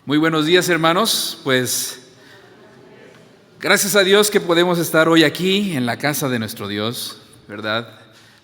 Muy buenos días, hermanos. Pues gracias a Dios que podemos estar hoy aquí en la casa de nuestro Dios, ¿verdad?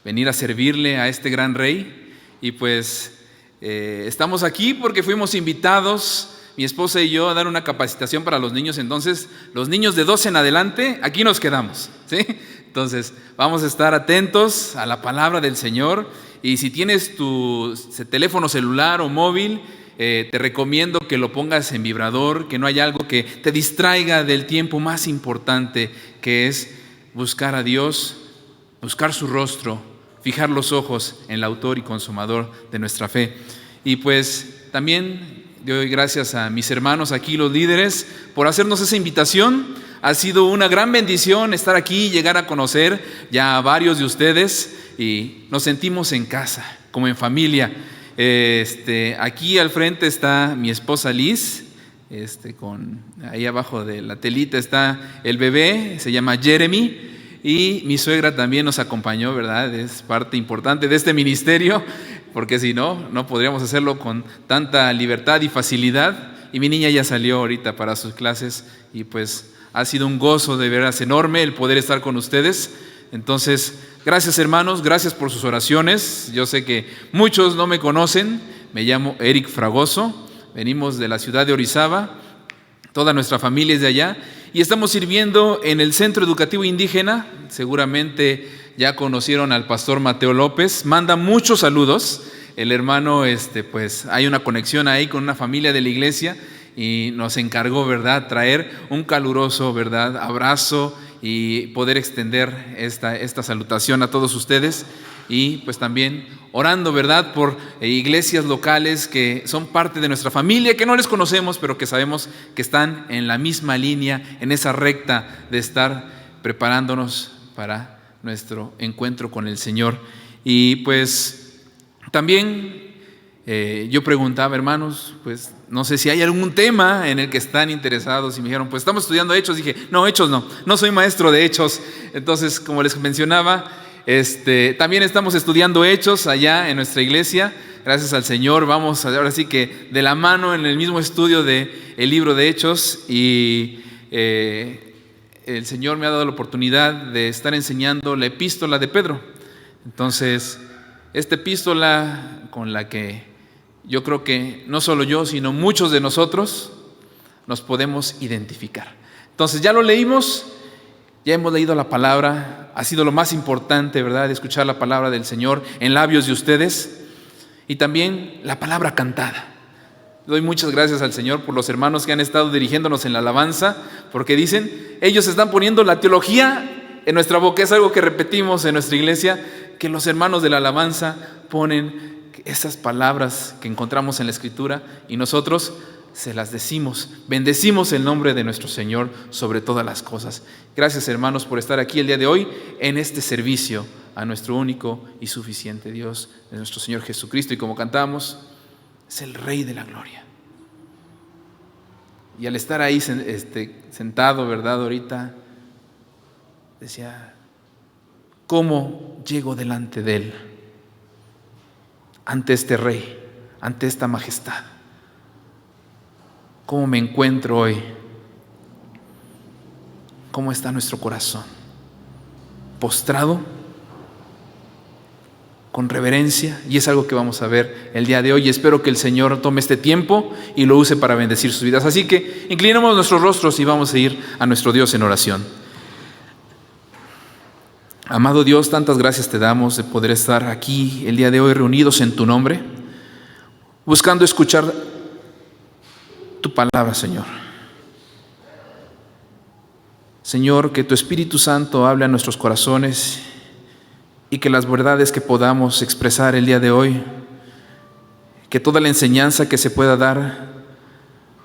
Venir a servirle a este gran Rey. Y pues estamos aquí porque fuimos invitados, mi esposa y yo, a dar una capacitación para los niños. Entonces, los niños de 12 en adelante, aquí nos quedamos, ¿sí? Entonces, vamos a estar atentos a la palabra del Señor. Y si tienes tu teléfono celular o móvil, te recomiendo que lo pongas en vibrador, que no haya algo que te distraiga del tiempo más importante, que es buscar a Dios, buscar su rostro, fijar los ojos en el autor y consumador de nuestra fe. Y pues también doy gracias a mis hermanos aquí, los líderes, por hacernos esa invitación. Ha sido una gran bendición estar aquí, llegar a conocer ya a varios de ustedes y nos sentimos en casa, como en familia. Aquí al frente está mi esposa Liz, ahí abajo de la telita está el bebé, se llama Jeremy, y mi suegra también nos acompañó, ¿verdad? Es parte importante de este ministerio, porque si no, no podríamos hacerlo con tanta libertad y facilidad. Y mi niña ya salió ahorita para sus clases y pues ha sido un gozo de veras enorme el poder estar con ustedes. Entonces, gracias hermanos, gracias por sus oraciones. Yo sé que muchos no me conocen, me llamo Eric Fragoso, venimos de la ciudad de Orizaba, toda nuestra familia es de allá y estamos sirviendo en el Centro Educativo Indígena. Seguramente ya conocieron al pastor Mateo López, manda muchos saludos. El hermano, pues hay una conexión ahí con una familia de la iglesia y nos encargó, ¿verdad?, traer un caluroso, ¿verdad?, abrazo y poder extender esta salutación a todos ustedes. Y pues también orando, ¿verdad?, por iglesias locales que son parte de nuestra familia, que no les conocemos, pero que sabemos que están en la misma línea, en esa recta de estar preparándonos para nuestro encuentro con el Señor. Y pues también yo preguntaba, hermanos, pues no sé si hay algún tema en el que están interesados, y me dijeron, pues estamos estudiando Hechos. Dije, no, Hechos no soy maestro de Hechos. Entonces, como les mencionaba, también estamos estudiando Hechos allá en nuestra iglesia. Gracias al Señor, vamos ahora sí que de la mano en el mismo estudio del libro de Hechos, y el Señor me ha dado la oportunidad de estar enseñando la epístola de Pedro. Entonces, esta epístola con la que yo creo que no solo yo, sino muchos de nosotros nos podemos identificar. Entonces, ya lo leímos, ya hemos leído la palabra, ha sido lo más importante, ¿verdad?, de escuchar la palabra del Señor en labios de ustedes, y también la palabra cantada. Doy muchas gracias al Señor por los hermanos que han estado dirigiéndonos en la alabanza, porque dicen, ellos están poniendo la teología en nuestra boca. Es algo que repetimos en nuestra iglesia, que los hermanos de la alabanza ponen esas palabras que encontramos en la Escritura y nosotros se las decimos, bendecimos el nombre de nuestro Señor sobre todas las cosas. Gracias, hermanos, por estar aquí el día de hoy en este servicio a nuestro único y suficiente Dios, de nuestro Señor Jesucristo. Y como cantamos, es el Rey de la Gloria. Y al estar ahí sentado, ¿verdad?, ahorita, decía, ¿cómo llego delante de Él? Ante este Rey, ante esta majestad. ¿Cómo me encuentro hoy? ¿Cómo está nuestro corazón? ¿Postrado? ¿Con reverencia? Y es algo que vamos a ver el día de hoy, y espero que el Señor tome este tiempo y lo use para bendecir sus vidas. Así que inclinemos nuestros rostros y vamos a ir a nuestro Dios en oración. Amado Dios, tantas gracias te damos de poder estar aquí el día de hoy reunidos en tu nombre, buscando escuchar tu palabra, Señor. Señor, que tu Espíritu Santo hable a nuestros corazones y que las verdades que podamos expresar el día de hoy, que toda la enseñanza que se pueda dar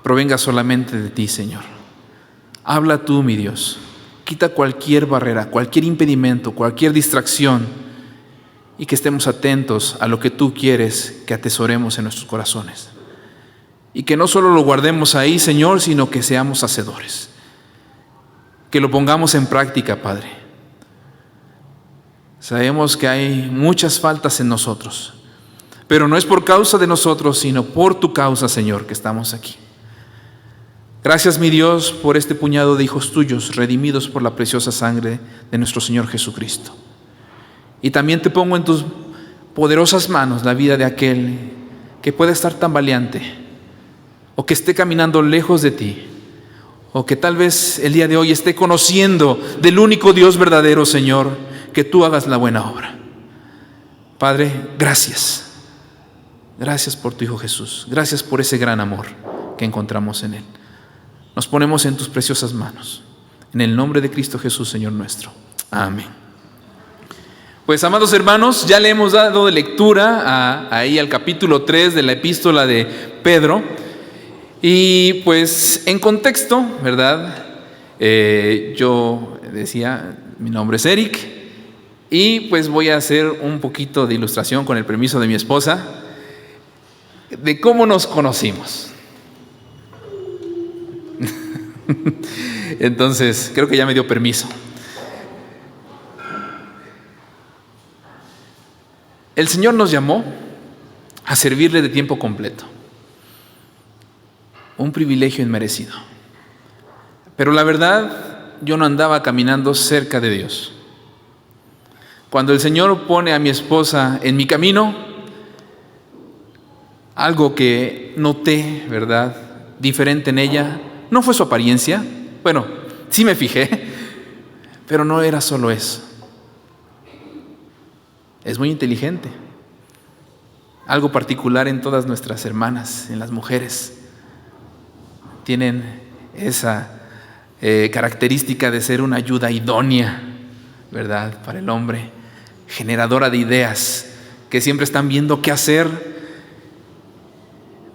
provenga solamente de ti, Señor. Habla tú, mi Dios. Quita cualquier barrera, cualquier impedimento, cualquier distracción, y que estemos atentos a lo que tú quieres que atesoremos en nuestros corazones. Y que no solo lo guardemos ahí, Señor, sino que seamos hacedores. Que lo pongamos en práctica, Padre. Sabemos que hay muchas faltas en nosotros, pero no es por causa de nosotros, sino por tu causa, Señor, que estamos aquí. Gracias, mi Dios, por este puñado de hijos tuyos, redimidos por la preciosa sangre de nuestro Señor Jesucristo. Y también te pongo en tus poderosas manos la vida de aquel que pueda estar tambaleante, o que esté caminando lejos de ti, o que tal vez el día de hoy esté conociendo del único Dios verdadero, Señor, que tú hagas la buena obra. Padre, gracias. Gracias por tu Hijo Jesús. Gracias por ese gran amor que encontramos en Él. Nos ponemos en tus preciosas manos. En el nombre de Cristo Jesús, Señor nuestro. Amén. Pues, amados hermanos, ya le hemos dado lectura ahí al capítulo 3 de la epístola de Pedro. Y pues en contexto, ¿verdad? Yo decía, mi nombre es Eric. Y pues voy a hacer un poquito de ilustración con el permiso de mi esposa de cómo nos conocimos. Entonces, creo que ya me dio permiso. El Señor nos llamó a servirle de tiempo completo. Un privilegio inmerecido. Pero la verdad, yo no andaba caminando cerca de Dios. Cuando el Señor pone a mi esposa en mi camino, algo que noté, ¿verdad?, diferente en ella, no fue su apariencia. Bueno, sí me fijé, pero no era solo eso. Es muy inteligente. Algo particular en todas nuestras hermanas, en las mujeres. Tienen esa característica de ser una ayuda idónea, ¿verdad?, para el hombre, generadora de ideas, que siempre están viendo qué hacer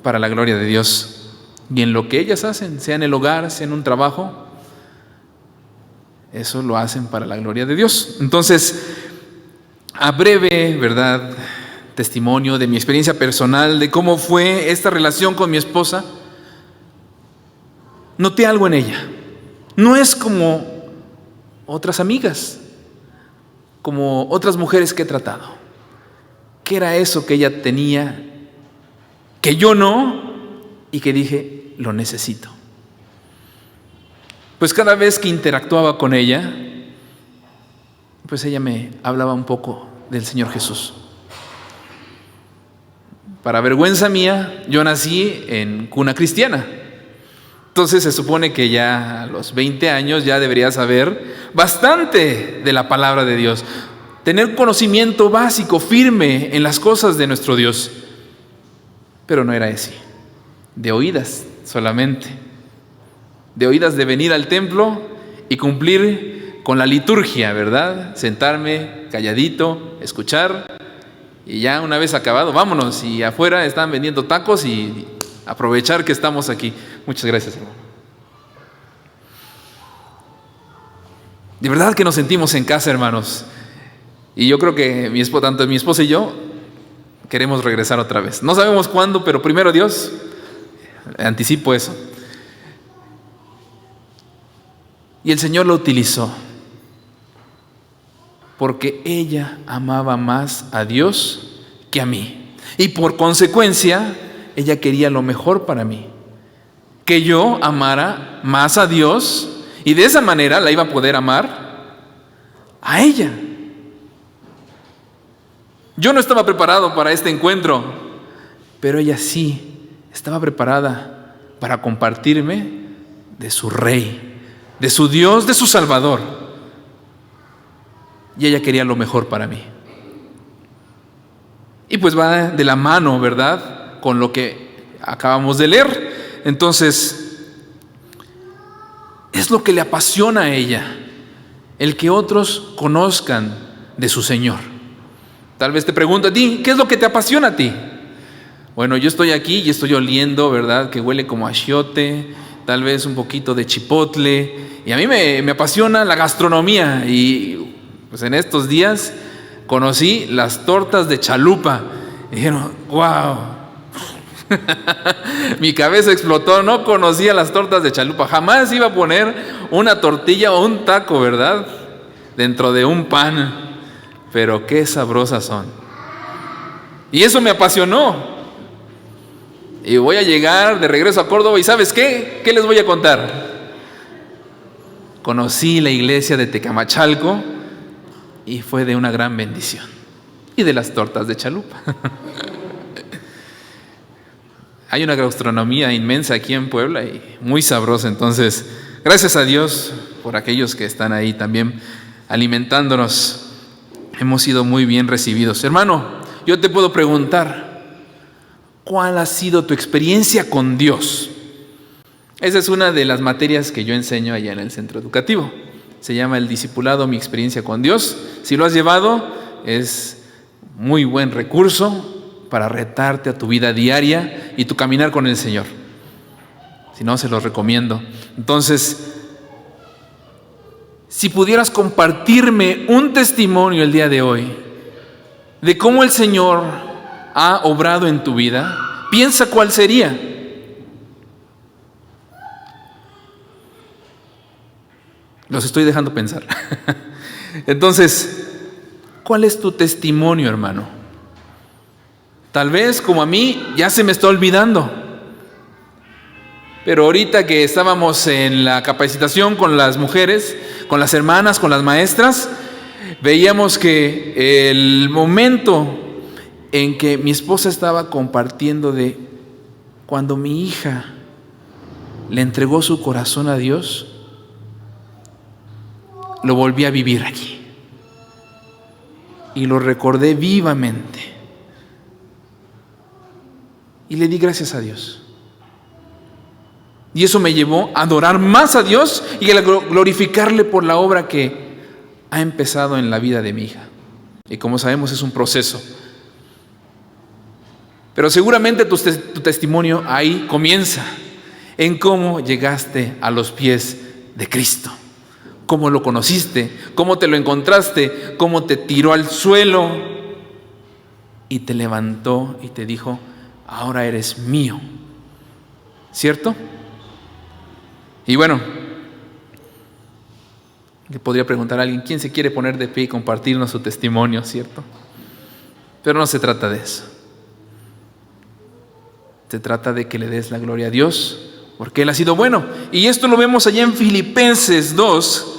para la gloria de Dios. Y en lo que ellas hacen, sea en el hogar, sea en un trabajo, eso lo hacen para la gloria de Dios. Entonces, a breve, ¿verdad?, testimonio de mi experiencia personal, de cómo fue esta relación con mi esposa, noté algo en ella. No es como otras amigas, como otras mujeres que he tratado. ¿Qué era eso que ella tenía, que yo no, y que dije, lo necesito? Pues cada vez que interactuaba con ella, pues ella me hablaba un poco del Señor Jesús. Para vergüenza mía, yo nací en cuna cristiana. Entonces se supone que ya a los 20 años ya debería saber bastante de la palabra de Dios, tener conocimiento básico, firme en las cosas de nuestro Dios. Pero no era así, de oídas solamente, de oídas de venir al templo y cumplir con la liturgia, ¿verdad? Sentarme calladito, escuchar, y ya una vez acabado, vámonos, y afuera están vendiendo tacos y aprovechar que estamos aquí. Muchas gracias, hermano. De verdad que nos sentimos en casa, hermanos. Y yo creo que tanto mi esposa y yo queremos regresar otra vez. No sabemos cuándo, pero primero Dios, anticipo eso. Y el Señor lo utilizó porque ella amaba más a Dios que a mí. Y por consecuencia, ella quería lo mejor para mí. Que yo amara más a Dios, y de esa manera la iba a poder amar a ella. Yo no estaba preparado para este encuentro, pero ella sí estaba preparada para compartirme de su Rey, de su Dios, de su Salvador. Y ella quería lo mejor para mí. Y pues va de la mano, ¿verdad?, con lo que acabamos de leer. Entonces, es lo que le apasiona a ella, el que otros conozcan de su Señor. Tal vez te pregunto a ti, ¿qué es lo que te apasiona a ti? Bueno, yo estoy aquí y estoy oliendo, ¿verdad?, que huele como a achiote, tal vez un poquito de chipotle, y a mí me apasiona la gastronomía. Y pues en estos días conocí las tortas de chalupa. Y dijeron, wow. Mi cabeza explotó, no conocía las tortas de chalupa. Jamás iba a poner una tortilla o un taco, ¿verdad?, dentro de un pan. Pero qué sabrosas son. Y eso me apasionó. Y voy a llegar de regreso a Córdoba y ¿sabes qué? ¿Qué les voy a contar? Conocí la iglesia de Tecamachalco y fue de una gran bendición. Y de las tortas de chalupa. Hay una gastronomía inmensa aquí en Puebla y muy sabrosa. Entonces, gracias a Dios por aquellos que están ahí también alimentándonos. Hemos sido muy bien recibidos. Hermano, yo te puedo preguntar, ¿cuál ha sido tu experiencia con Dios? Esa es una de las materias que yo enseño allá en el centro educativo. Se llama el discipulado, mi experiencia con Dios. Si lo has llevado, es muy buen recurso para retarte a tu vida diaria y tu caminar con el Señor. Si no, se los recomiendo. Entonces, si pudieras compartirme un testimonio el día de hoy de cómo el Señor ha obrado en tu vida, piensa cuál sería. Los estoy dejando pensar. Entonces, ¿cuál es tu testimonio, hermano? Tal vez, como a mí, ya se me está olvidando. Pero ahorita que estábamos en la capacitación con las mujeres, con las hermanas, con las maestras, veíamos que el momento en que mi esposa estaba compartiendo de cuando mi hija le entregó su corazón a Dios, lo volví a vivir aquí. Y lo recordé vivamente. Y le di gracias a Dios. Y eso me llevó a adorar más a Dios y a glorificarle por la obra que ha empezado en la vida de mi hija. Y como sabemos, es un proceso. Pero seguramente tu testimonio ahí comienza, en cómo llegaste a los pies de Cristo. Cómo lo conociste, cómo te lo encontraste, cómo te tiró al suelo y te levantó y te dijo: ahora eres mío. ¿Cierto? Y bueno, le podría preguntar a alguien, ¿quién se quiere poner de pie y compartirnos su testimonio? ¿Cierto? Pero no se trata de eso. Se trata de que le des la gloria a Dios, porque Él ha sido bueno. Y esto lo vemos allá en Filipenses 2,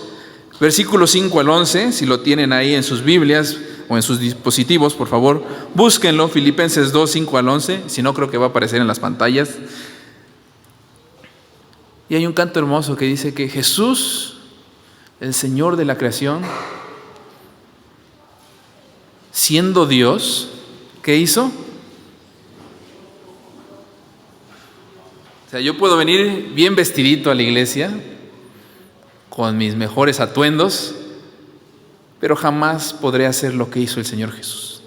versículos 5 al 11, si lo tienen ahí en sus Biblias o en sus dispositivos, por favor, búsquenlo, Filipenses 2, 5 al 11, si no creo que va a aparecer en las pantallas. Y hay un canto hermoso que dice que Jesús, el Señor de la creación, siendo Dios, ¿qué hizo? O sea, yo puedo venir bien vestidito a la iglesia, con mis mejores atuendos, pero jamás podré hacer lo que hizo el Señor Jesús.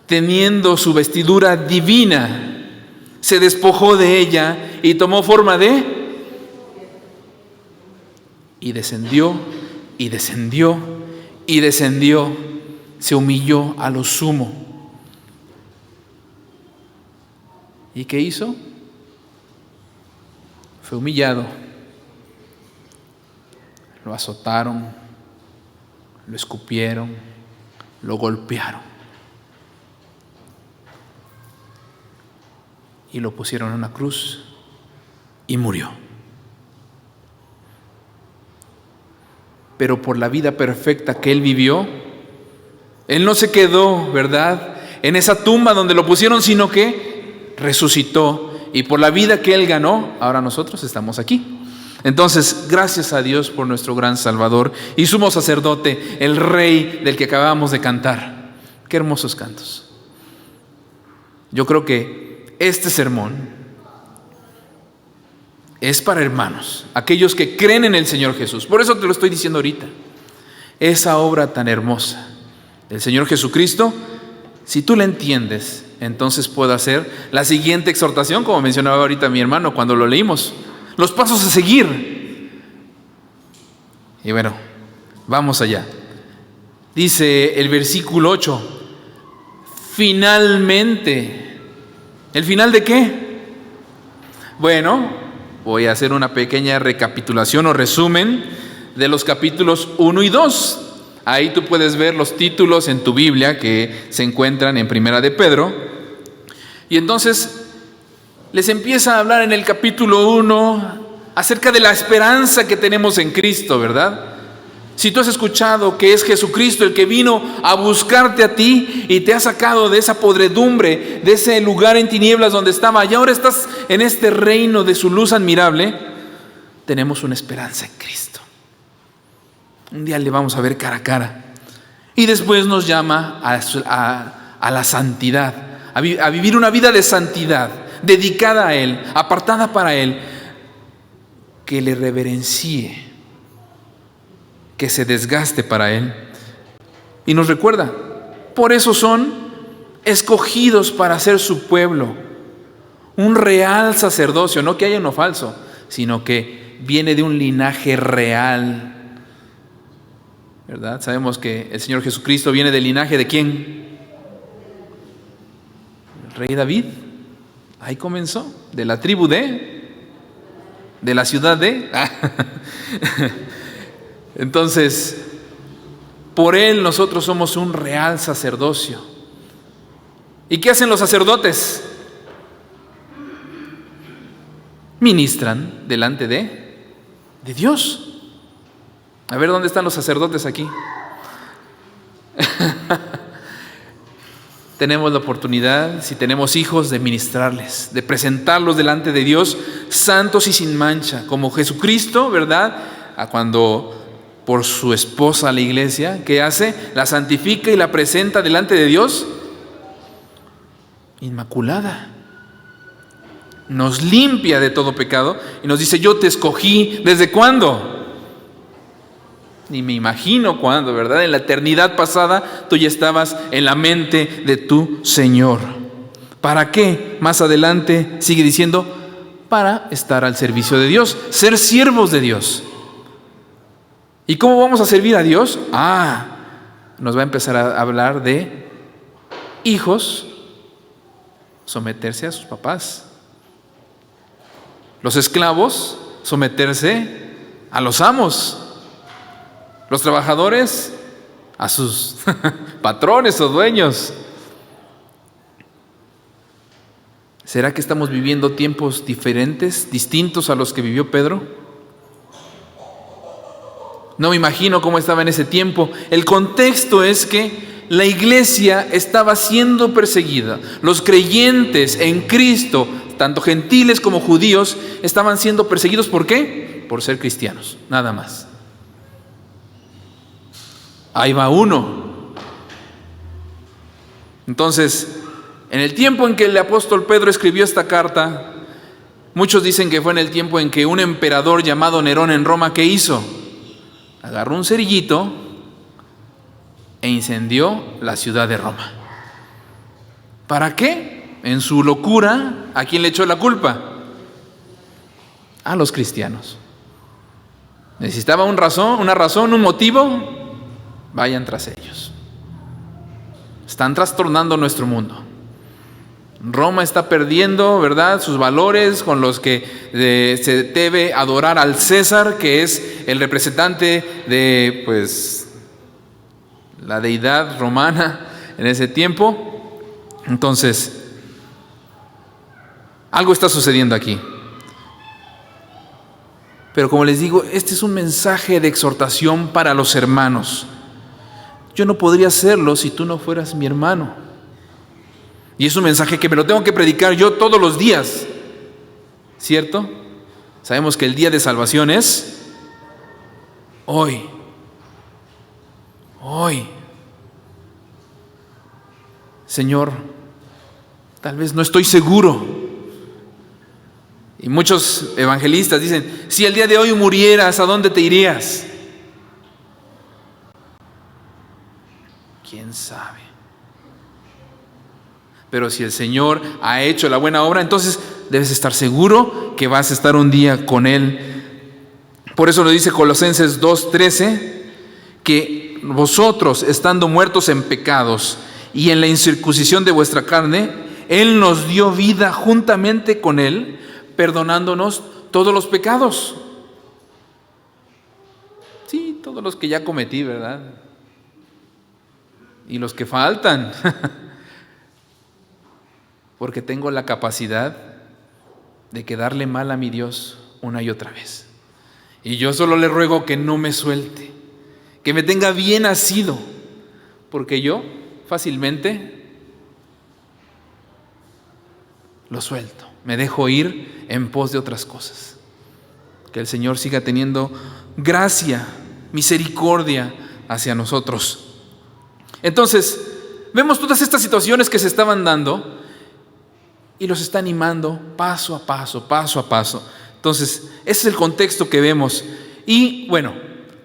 Teniendo su vestidura divina, se despojó de ella y tomó forma de... Y descendió, y descendió, y descendió, se humilló a lo sumo. ¿Y qué hizo? Fue humillado. Lo azotaron, lo escupieron, lo golpearon y lo pusieron en una cruz y murió. Pero por la vida perfecta que Él vivió, Él no se quedó, ¿verdad?, en esa tumba donde lo pusieron, sino que resucitó. Y por la vida que Él ganó, ahora nosotros estamos aquí. Entonces, gracias a Dios por nuestro gran Salvador y sumo sacerdote, el Rey del que acabamos de cantar. Qué hermosos cantos. Yo creo que este sermón es para hermanos, aquellos que creen en el Señor Jesús. Por eso te lo estoy diciendo ahorita. Esa obra tan hermosa del Señor Jesucristo, si tú la entiendes, entonces puedo hacer la siguiente exhortación, como mencionaba ahorita mi hermano cuando lo leímos. Los pasos a seguir. Y bueno, vamos allá. Dice el versículo 8, finalmente. ¿El final de qué? Bueno, voy a hacer una pequeña recapitulación o resumen de los capítulos 1 y 2. Ahí tú puedes ver los títulos en tu Biblia que se encuentran en Primera de Pedro. Y entonces, les empieza a hablar en el capítulo 1 acerca de la esperanza que tenemos en Cristo, ¿verdad? Si tú has escuchado que es Jesucristo el que vino a buscarte a ti y te ha sacado de esa podredumbre, de ese lugar en tinieblas donde estaba, y ahora estás en este reino de su luz admirable, tenemos una esperanza en Cristo. Un día le vamos a ver cara a cara. Y después nos llama a la santidad, a vivir una vida de santidad, dedicada a Él, apartada para Él, que le reverencie, que se desgaste para Él. Y nos recuerda, por eso son escogidos para ser su pueblo, un real sacerdocio, no que haya uno falso, sino que viene de un linaje real, ¿verdad? Sabemos que el Señor Jesucristo viene del linaje ¿de quién? El rey David. Ahí comenzó, de la tribu de la ciudad de. Entonces, por Él nosotros somos un real sacerdocio. ¿Y qué hacen los sacerdotes? Ministran delante de Dios. A ver, ¿dónde están los sacerdotes aquí? Tenemos la oportunidad, si tenemos hijos, de ministrarles, de presentarlos delante de Dios, santos y sin mancha, como Jesucristo, ¿verdad? Cuando por su esposa la iglesia, ¿qué hace? La santifica y la presenta delante de Dios inmaculada. Nos limpia de todo pecado y nos dice, yo te escogí. ¿Desde cuándo? Ni me imagino cuándo, ¿verdad? En la eternidad pasada tú ya estabas en la mente de tu Señor. ¿Para qué? Más adelante sigue diciendo, para estar al servicio de Dios, ser siervos de Dios. ¿Y cómo vamos a servir a Dios? Nos va a empezar a hablar de hijos, someterse a sus papás. Los esclavos, someterse a los amos. Los trabajadores, a sus patrones o dueños. ¿Será que estamos viviendo tiempos diferentes, distintos a los que vivió Pedro? No me imagino cómo estaba en ese tiempo. El contexto es que la iglesia estaba siendo perseguida. Los creyentes en Cristo, tanto gentiles como judíos, estaban siendo perseguidos. ¿Por qué? Por ser cristianos, nada más. Ahí va uno. Entonces, en el tiempo en que el apóstol Pedro escribió esta carta, muchos dicen que fue en el tiempo en que un emperador llamado Nerón en Roma, ¿qué hizo? Agarró un cerillito e incendió la ciudad de Roma. ¿Para qué? En su locura, ¿a quién le echó la culpa? A los cristianos. Necesitaba una razón, un motivo. Vayan tras ellos. Están trastornando nuestro mundo. Roma está perdiendo, ¿verdad?, sus valores con los que se debe adorar al César, que es el representante de, pues, la deidad romana en ese tiempo. Entonces, algo está sucediendo aquí. Pero como les digo, este es un mensaje de exhortación para los hermanos. Yo no podría hacerlo si tú no fueras mi hermano. Y es un mensaje que me lo tengo que predicar yo todos los días, ¿cierto? Sabemos que el día de salvación es hoy. Hoy. Señor, tal vez no estoy seguro. Y muchos evangelistas dicen, si el día de hoy murieras, ¿a dónde te irías? ¿Quién sabe? Pero si el Señor ha hecho la buena obra, entonces debes estar seguro que vas a estar un día con Él. Por eso lo dice Colosenses 2:13, que vosotros, estando muertos en pecados y en la incircuncisión de vuestra carne, Él nos dio vida juntamente con Él, perdonándonos todos los pecados. Sí, todos los que ya cometí, ¿verdad? Y los que faltan, porque tengo la capacidad de quedarle mal a mi Dios una y otra vez. Y yo solo le ruego que no me suelte, que me tenga bien asido, porque yo fácilmente lo suelto, me dejo ir en pos de otras cosas. Que el Señor siga teniendo gracia, misericordia hacia nosotros. Entonces, vemos todas estas situaciones que se estaban dando y los está animando paso a paso, paso a paso. Entonces, ese es el contexto que vemos. Y bueno,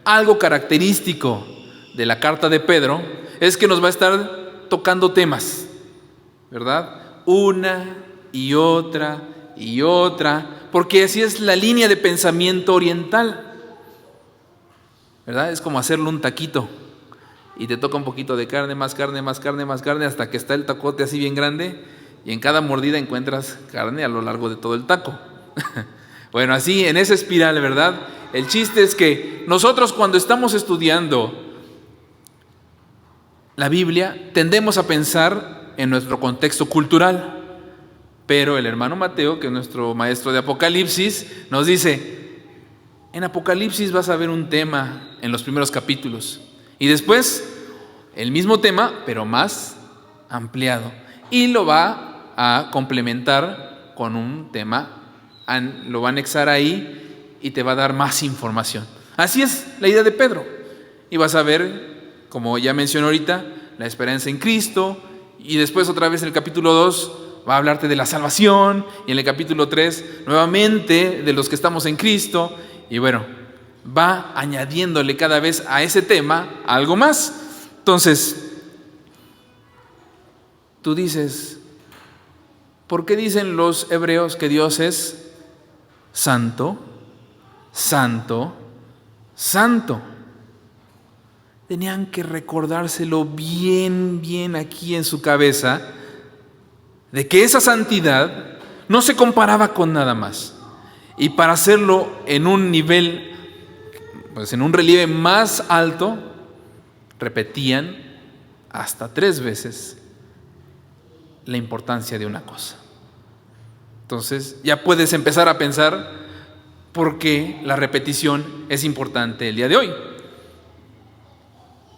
algo característico de la carta de Pedro es que nos va a estar tocando temas, ¿verdad? Una y otra, porque así es la línea de pensamiento oriental, ¿verdad? Es como hacerle un taquito y te toca un poquito de carne, más carne, más carne, más carne, hasta que está el tacote así bien grande y en cada mordida encuentras carne a lo largo de todo el taco. Bueno, así en esa espiral, ¿verdad? El chiste es que nosotros cuando estamos estudiando la Biblia tendemos a pensar en nuestro contexto cultural. Pero el hermano Mateo, que es nuestro maestro de Apocalipsis, nos dice, en Apocalipsis vas a ver un tema en los primeros capítulos y después el mismo tema, pero más ampliado. Y lo va a complementar con un tema, lo va a anexar ahí y te va a dar más información. Así es la idea de Pedro. Y vas a ver, como ya mencioné ahorita, la esperanza en Cristo, y después otra vez en el capítulo 2 va a hablarte de la salvación, y en el capítulo 3 nuevamente de los que estamos en Cristo, y bueno, va añadiéndole cada vez a ese tema algo más. Entonces, tú dices, ¿por qué dicen los hebreos que Dios es santo, santo, santo? Tenían que recordárselo bien, bien aquí en su cabeza, de que esa santidad no se comparaba con nada más. Y para hacerlo en un nivel, pues en un relieve más alto, repetían hasta 3 veces la importancia de una cosa. Entonces ya puedes empezar a pensar por qué la repetición es importante el día de hoy.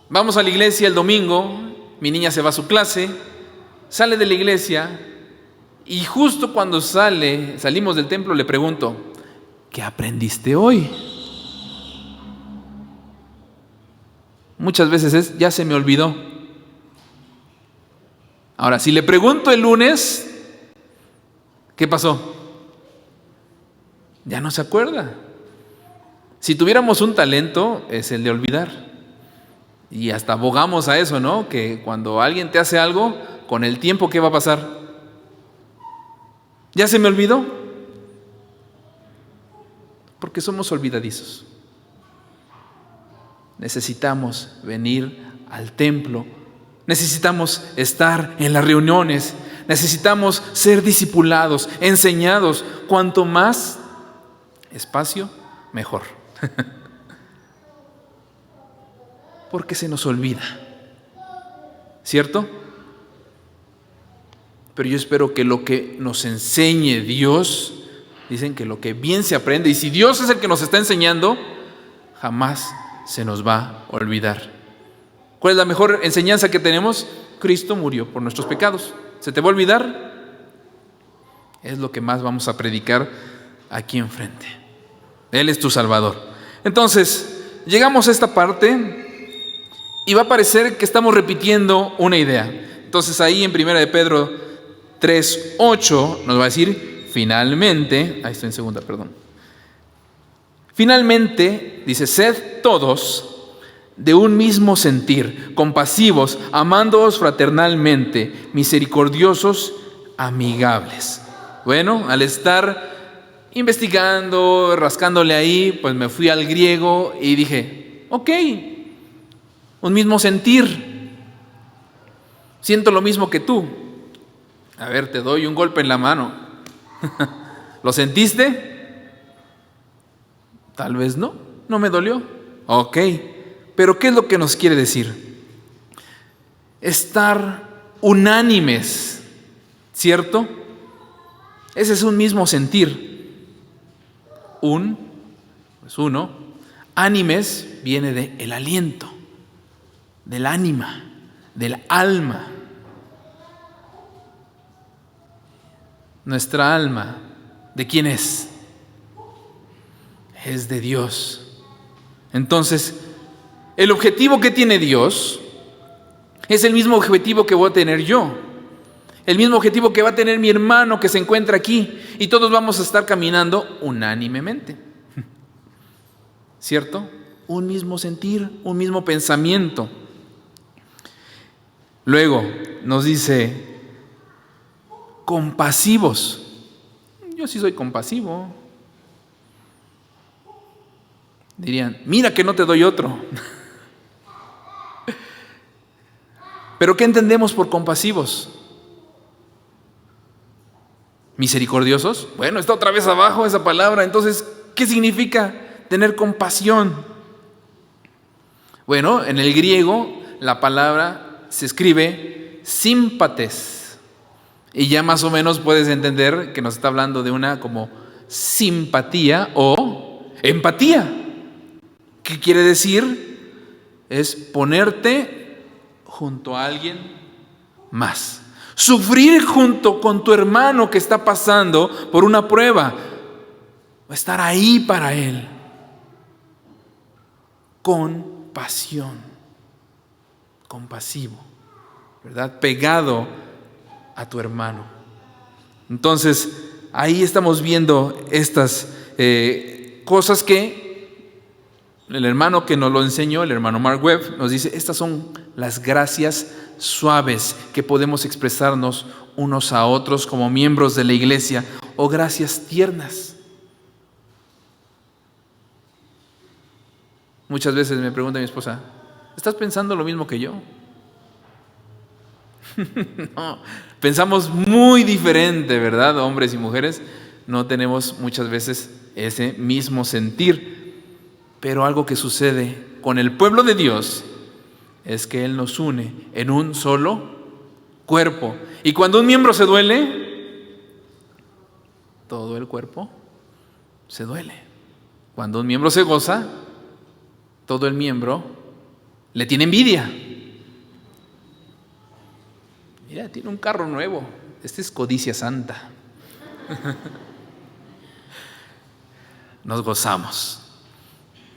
Vamos a la iglesia el domingo, mi niña se va a su clase, sale de la iglesia y justo cuando salimos del templo le pregunto, ¿qué aprendiste hoy? Muchas veces ya se me olvidó. Ahora, si le pregunto el lunes, ¿qué pasó? Ya no se acuerda. Si tuviéramos un talento, es el de olvidar. Y hasta abogamos a eso, ¿no? Que cuando alguien te hace algo, con el tiempo, ¿qué va a pasar? ¿Ya se me olvidó? Porque somos olvidadizos. Necesitamos venir al templo, necesitamos estar en las reuniones, necesitamos ser discipulados, enseñados. Cuanto más espacio, mejor. Porque se nos olvida, ¿cierto? Pero yo espero que lo que nos enseñe Dios, dicen que lo que bien se aprende, y si Dios es el que nos está enseñando, jamás se nos va a olvidar. ¿Cuál es la mejor enseñanza que tenemos? Cristo murió por nuestros pecados. ¿Se te va a olvidar? Es lo que más vamos a predicar aquí enfrente. Él es tu Salvador. Entonces, llegamos a esta parte y va a parecer que estamos repitiendo una idea. Entonces ahí en 1 de Pedro 3:8 nos va a decir, finalmente, ahí estoy en segunda, perdón. Finalmente, dice, sed todos de un mismo sentir, compasivos, amándoos fraternalmente, misericordiosos, amigables. Bueno, al estar investigando, rascándole ahí, pues me fui al griego y dije, ok, un mismo sentir. Siento lo mismo que tú. A ver, te doy un golpe en la mano. ¿Lo sentiste? Tal vez no me dolió. Ok, pero ¿qué es lo que nos quiere decir? Estar unánimes, ¿cierto? Ese es un mismo sentir. Uno. Ánimes viene de el aliento, del ánima, del alma. Nuestra alma, ¿de quién es? Es de Dios. Entonces, el objetivo que tiene Dios es el mismo objetivo que voy a tener yo, el mismo objetivo que va a tener mi hermano que se encuentra aquí, y todos vamos a estar caminando unánimemente, ¿cierto? Un mismo sentir, un mismo pensamiento. Luego nos dice, compasivos. Yo sí soy compasivo. Dirían, mira que no te doy otro. ¿Pero qué entendemos por compasivos? ¿Misericordiosos? Bueno, está otra vez abajo esa palabra. Entonces, ¿qué significa tener compasión? Bueno, en el griego la palabra se escribe símpates. Y ya más o menos puedes entender que nos está hablando de una como simpatía o empatía. ¿Qué quiere decir? Es ponerte junto a alguien más. Sufrir junto con tu hermano que está pasando por una prueba. Estar ahí para él. Compasión. Compasivo. ¿Verdad? Pegado a tu hermano. Entonces, ahí estamos viendo estas cosas que el hermano que nos lo enseñó, el hermano Mark Webb, nos dice, estas son las gracias suaves que podemos expresarnos unos a otros como miembros de la iglesia, o gracias tiernas. Muchas veces me pregunta mi esposa, ¿estás pensando lo mismo que yo? No, pensamos muy diferente, ¿verdad? Hombres y mujeres no tenemos muchas veces ese mismo sentir. Pero algo que sucede con el pueblo de Dios es que Él nos une en un solo cuerpo. Y cuando un miembro se duele, todo el cuerpo se duele. Cuando un miembro se goza, todo el miembro le tiene envidia. Mira, tiene un carro nuevo. Esta es codicia santa. Nos gozamos.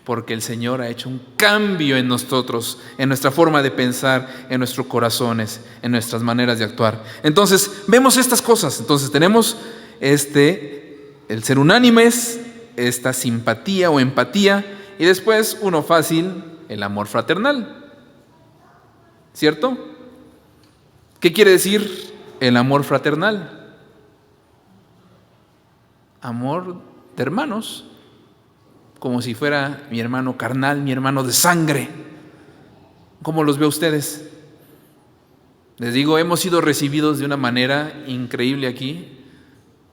Porque el Señor ha hecho un cambio en nosotros, en nuestra forma de pensar, en nuestros corazones, en nuestras maneras de actuar. Entonces, vemos estas cosas. Entonces, tenemos el ser unánimes, esta simpatía o empatía, y después, uno fácil, el amor fraternal. ¿Cierto? ¿Qué quiere decir el amor fraternal? Amor de hermanos. Como si fuera mi hermano carnal, mi hermano de sangre. ¿Cómo los ve ustedes? Les digo, hemos sido recibidos de una manera increíble aquí,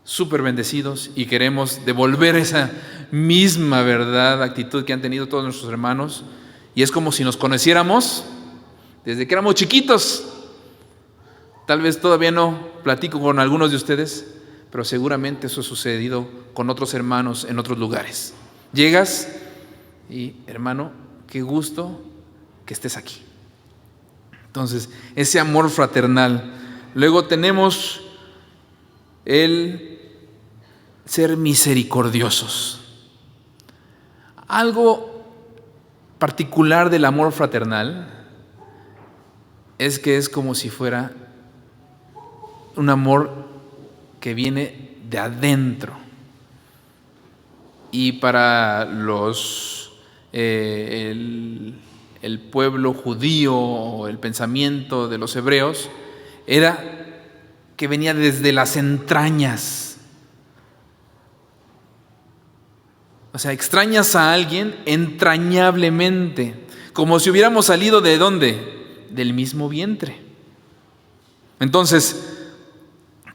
súper bendecidos, y queremos devolver esa misma verdad, actitud que han tenido todos nuestros hermanos, y es como si nos conociéramos desde que éramos chiquitos. Tal vez todavía no platico con algunos de ustedes, pero seguramente eso ha sucedido con otros hermanos en otros lugares. Llegas y, hermano, qué gusto que estés aquí. Entonces, ese amor fraternal. Luego tenemos el ser misericordiosos. Algo particular del amor fraternal es que es como si fuera un amor que viene de adentro. Y para el pueblo judío o el pensamiento de los hebreos era que venía desde las entrañas. O sea, extrañas a alguien entrañablemente, como si hubiéramos salido ¿de dónde? Del mismo vientre. Entonces,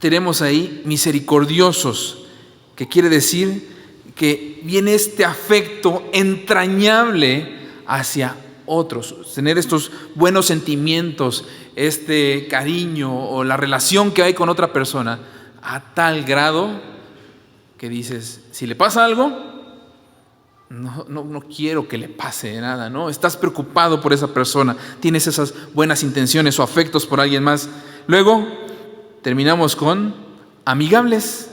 tenemos ahí misericordiosos, que quiere decir que viene este afecto entrañable hacia otros, tener estos buenos sentimientos, este cariño o la relación que hay con otra persona, a tal grado que dices, si le pasa algo, no quiero que le pase nada, ¿no? Estás preocupado por esa persona, tienes esas buenas intenciones o afectos por alguien más. Luego terminamos con amigables.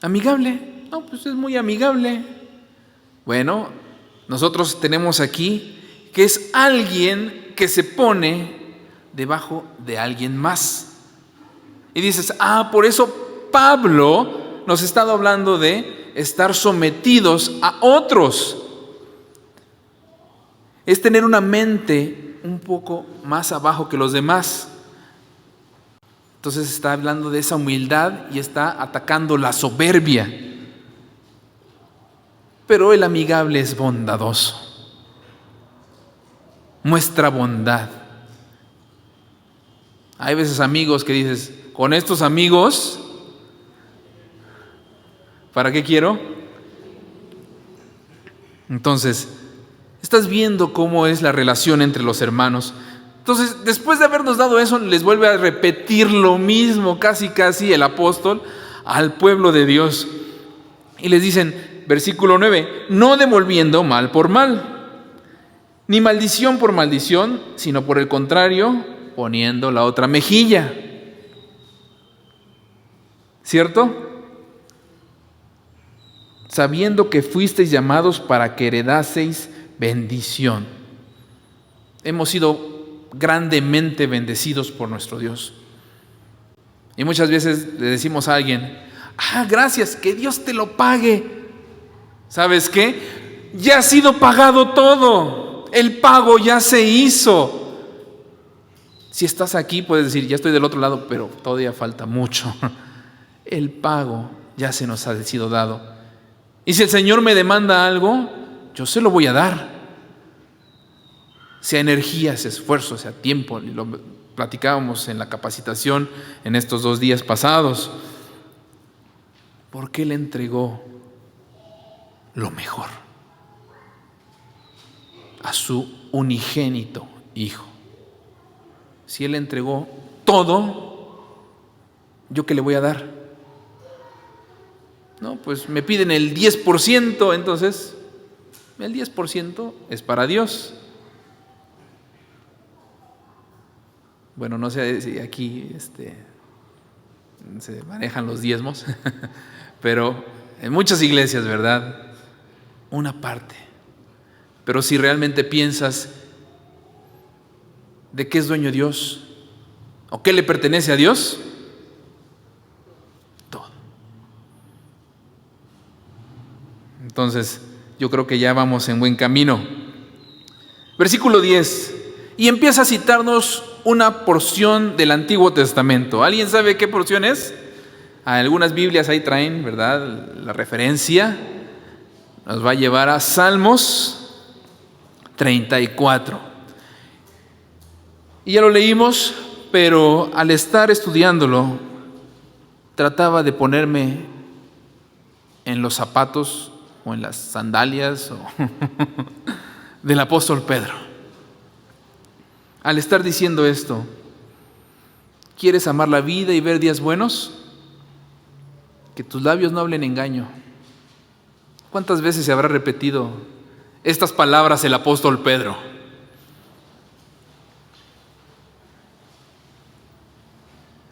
Amigable, no, pues es muy amigable. Bueno, nosotros tenemos aquí que es alguien que se pone debajo de alguien más. Y dices, por eso Pablo nos ha estado hablando de estar sometidos a otros. Es tener una mente un poco más abajo que los demás. Entonces está hablando de esa humildad y está atacando la soberbia. Pero el amigable es bondadoso. Muestra bondad. Hay veces amigos que dices, con estos amigos, ¿para qué quiero? Entonces, estás viendo cómo es la relación entre los hermanos. Entonces, después de habernos dado eso, les vuelve a repetir lo mismo, casi el apóstol, al pueblo de Dios. Y les dicen, versículo 9, no devolviendo mal por mal, ni maldición por maldición, sino por el contrario, poniendo la otra mejilla. ¿Cierto? Sabiendo que fuisteis llamados para que heredaseis bendición. Hemos sido grandemente bendecidos por nuestro Dios. Y muchas veces le decimos a alguien, gracias, que Dios te lo pague. ¿Sabes qué? Ya ha sido pagado todo. El pago ya se hizo. Si estás aquí, puedes decir, ya estoy del otro lado, pero todavía falta mucho. El pago ya se nos ha sido dado. Y si el Señor me demanda algo, yo se lo voy a dar. Sea energía, sea esfuerzo, sea tiempo. Lo platicábamos en la capacitación en estos 2 días pasados. Porque Él entregó lo mejor a su unigénito Hijo. Si Él entregó todo, ¿yo qué le voy a dar? No, pues me piden el 10%, entonces el 10% es para Dios. Bueno, no sé si aquí se manejan los diezmos, pero en muchas iglesias, ¿verdad? Una parte. Pero si realmente piensas de qué es dueño Dios o qué le pertenece a Dios, todo. Entonces, yo creo que ya vamos en buen camino. Versículo 10. Y empieza a citarnos una porción del Antiguo Testamento. ¿Alguien sabe qué porción es? Algunas Biblias ahí traen, ¿verdad?, la referencia. Nos va a llevar a Salmos 34. Y ya lo leímos, pero al estar estudiándolo, trataba de ponerme en los zapatos o en las sandalias del apóstol Pedro. Al estar diciendo esto, ¿quieres amar la vida y ver días buenos? Que tus labios no hablen engaño. ¿Cuántas veces se habrá repetido estas palabras el apóstol Pedro?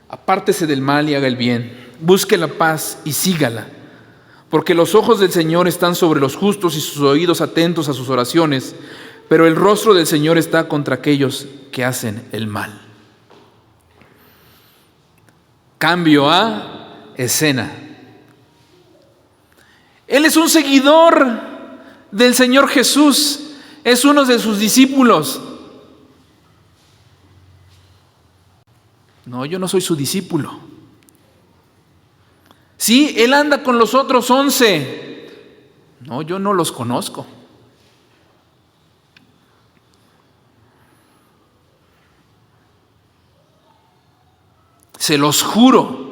Apártese del mal y haga el bien, busque la paz y sígala, porque los ojos del Señor están sobre los justos y sus oídos atentos a sus oraciones, pero el rostro del Señor está contra aquellos que hacen el mal. Cambio a escena. Él es un seguidor del Señor Jesús, es uno de sus discípulos. No, yo no soy su discípulo. Sí, Él anda con los otros 11. No, yo no los conozco. Se los juro.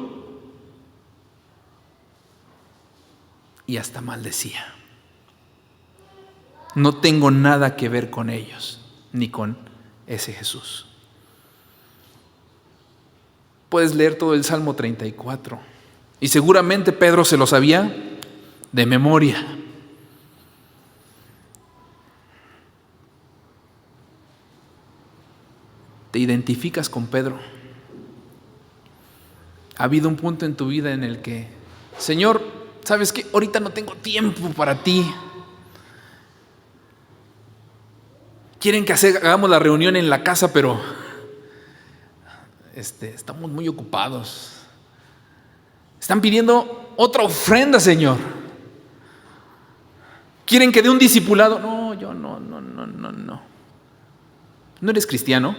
Y hasta maldecía. No tengo nada que ver con ellos, ni con ese Jesús. Puedes leer todo el Salmo 34. Y seguramente Pedro se lo sabía de memoria. ¿Te identificas con Pedro? ¿Ha habido un punto en tu vida en el que, Señor, ¿sabes qué? Ahorita no tengo tiempo para ti. Quieren que hagamos la reunión en la casa, pero estamos muy ocupados. Están pidiendo otra ofrenda, Señor. ¿Quieren que dé un discipulado? No, yo no. ¿No eres cristiano?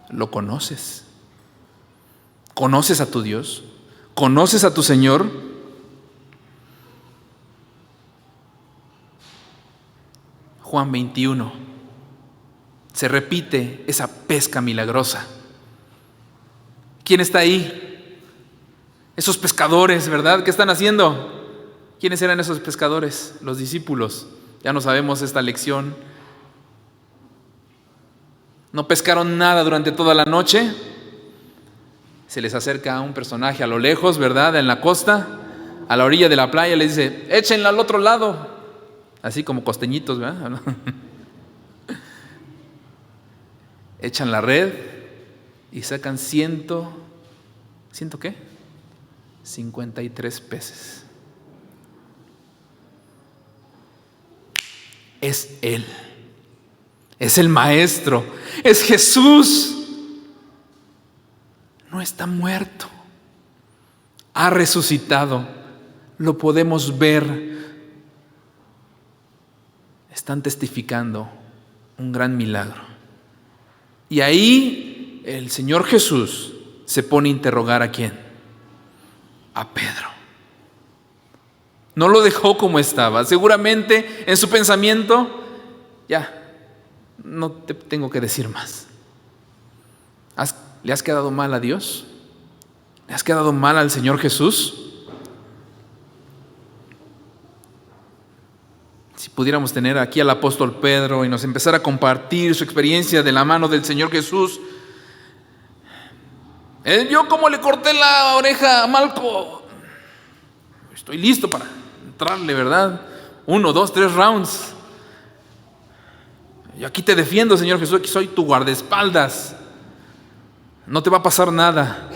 ¿Lo conoces? ¿Conoces a tu Dios? ¿Conoces a tu Señor? Juan 21. Se repite esa pesca milagrosa. ¿Quién está ahí? Esos pescadores, ¿verdad? ¿Qué están haciendo? ¿Quiénes eran esos pescadores? Los discípulos. Ya no sabemos esta lección. No pescaron nada durante toda la noche. Se les acerca un personaje a lo lejos, ¿verdad? En la costa, a la orilla de la playa, les dice: échenla al otro lado. Así como costeñitos, ¿verdad? Echan la red y sacan ¿ciento qué? 53 peces. Es Él. Es el Maestro, es Jesús. No está muerto, ha resucitado, lo podemos ver. Están testificando un gran milagro. Y ahí el Señor Jesús se pone a interrogar ¿a quién? A Pedro. No lo dejó como estaba. Seguramente en su pensamiento, ya, no te tengo que decir más. ¿Le has quedado mal a Dios? ¿Le has quedado mal al Señor Jesús? Si pudiéramos tener aquí al apóstol Pedro y nos empezara a compartir su experiencia de la mano del Señor Jesús. Él vio cómo le corté la oreja a Malco. Estoy listo para entrarle, ¿verdad? 1, 2, 3 rounds. Yo aquí te defiendo, Señor Jesús, aquí soy tu guardaespaldas. No te va a pasar nada.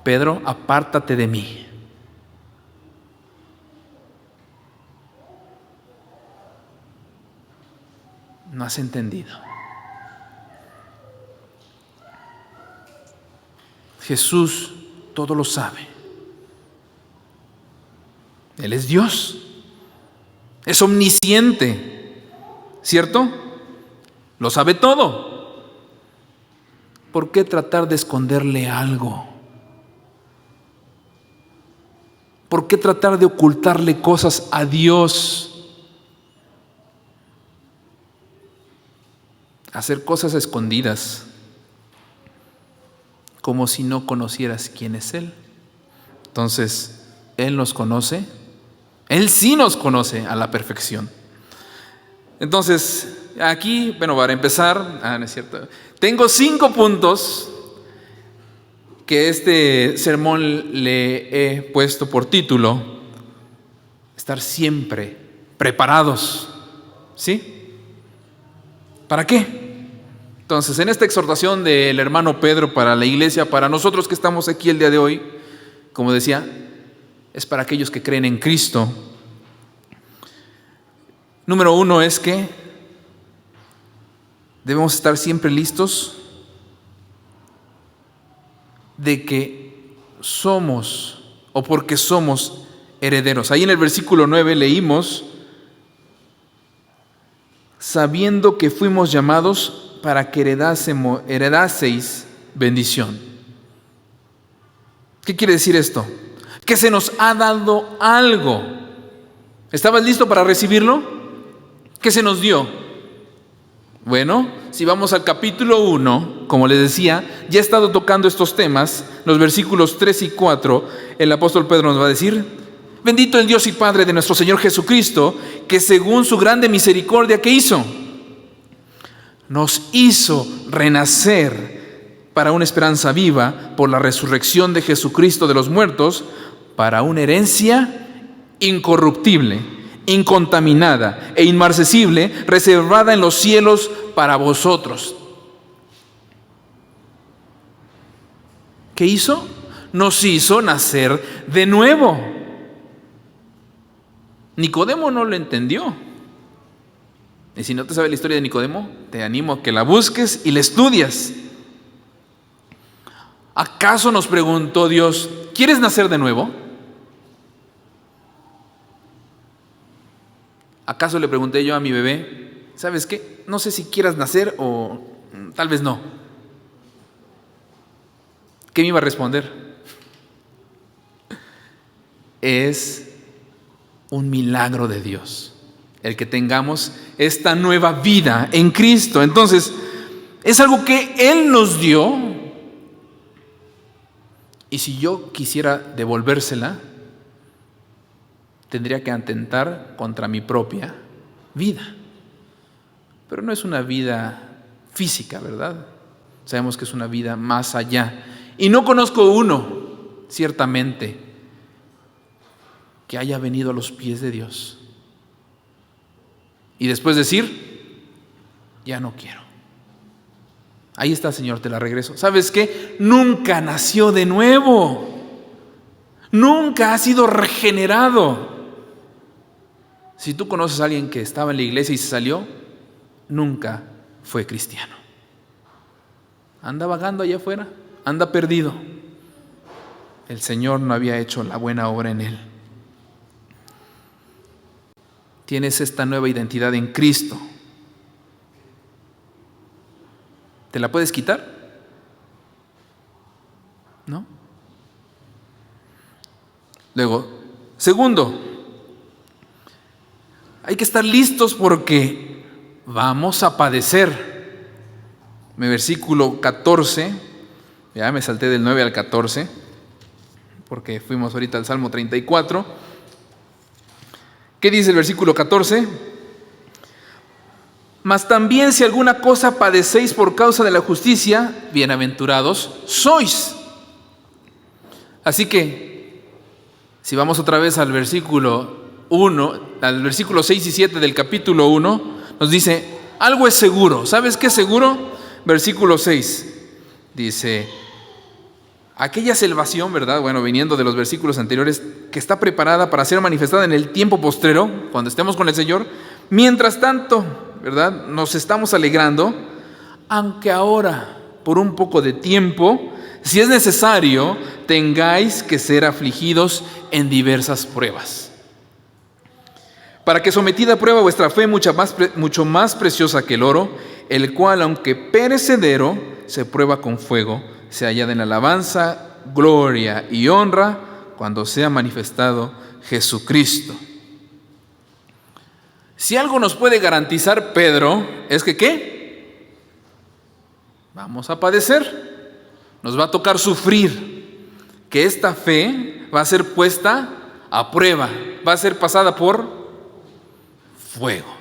Pedro, apártate de mí. No has entendido. Jesús todo lo sabe. Él es Dios. Es omnisciente. ¿Cierto? Lo sabe todo. ¿Por qué tratar de esconderle algo? ¿Por qué tratar de ocultarle cosas a Dios? Hacer cosas escondidas, como si no conocieras quién es Él. Entonces, Él nos conoce. Él sí nos conoce a la perfección. Entonces, aquí, bueno, para empezar, no es cierto. Tengo 5 puntos que este sermón le he puesto por título: estar siempre preparados. ¿Sí? ¿Para qué? Entonces, en esta exhortación del hermano Pedro para la iglesia, para nosotros que estamos aquí el día de hoy, como decía, es para aquellos que creen en Cristo. Número 1 es que debemos estar siempre listos de que somos, o porque somos herederos. Ahí en el versículo 9 leímos: sabiendo que fuimos llamados para que heredaseis bendición. ¿Qué quiere decir esto? Que se nos ha dado algo. ¿Estabas listo para recibirlo? ¿Qué se nos dio? Bueno, si vamos al capítulo 1, como les decía, ya he estado tocando estos temas. Los versículos 3 y 4, el apóstol Pedro nos va a decir: bendito el Dios y Padre de nuestro Señor Jesucristo, que según su grande misericordia, ¿qué hizo? nos hizo renacer para una esperanza viva por la resurrección de Jesucristo de los muertos, para una herencia incorruptible, incontaminada e inmarcesible, reservada en los cielos para vosotros. ¿Qué hizo? Nos hizo nacer de nuevo. Nicodemo no lo entendió. Y si no te sabes la historia de Nicodemo, te animo a que la busques y la estudias. ¿Acaso nos preguntó Dios, ¿quieres nacer de nuevo? ¿Acaso le pregunté yo a mi bebé, ¿sabes qué? No sé si quieras nacer o tal vez no. ¿Qué me iba a responder? Es un milagro de Dios el que tengamos esta nueva vida en Cristo. Entonces, es algo que Él nos dio, y si yo quisiera devolvérsela, tendría que atentar contra mi propia vida. Pero no es una vida física, ¿verdad? Sabemos que es una vida más allá. Y no conozco uno, ciertamente, que haya venido a los pies de Dios y después decir, ya no quiero. Ahí está, Señor, te la regreso. ¿Sabes qué? Nunca nació de nuevo. Nunca ha sido regenerado. Si tú conoces a alguien que estaba en la iglesia y se salió, nunca fue cristiano. Anda vagando allá afuera, anda perdido. El Señor no había hecho la buena obra en él. Tienes esta nueva identidad en Cristo. ¿Te la puedes quitar? ¿No? Luego, segundo, hay que estar listos porque vamos a padecer. Mi versículo 14, ya me salté del 9 al 14, porque fuimos ahorita al Salmo 34. ¿Qué dice el versículo 14? Mas también si alguna cosa padecéis por causa de la justicia, bienaventurados sois. Así que, si vamos otra vez al versículo 1, al versículo 6 y 7 del capítulo 1, nos dice, algo es seguro. ¿Sabes qué es seguro? Versículo 6 dice, aquella salvación, ¿verdad? Bueno, viniendo de los versículos anteriores, que está preparada para ser manifestada en el tiempo postrero, cuando estemos con el Señor. Mientras tanto, ¿verdad? Nos estamos alegrando, aunque ahora, por un poco de tiempo, si es necesario, tengáis que ser afligidos en diversas pruebas. Para que sometida a prueba vuestra fe, mucho más preciosa que el oro, el cual, aunque perecedero, se prueba con fuego, se hallada en alabanza, gloria y honra cuando sea manifestado Jesucristo. Si algo nos puede garantizar Pedro, es que ¿qué? Vamos a padecer, nos va a tocar sufrir, que esta fe va a ser puesta a prueba, va a ser pasada por fuego.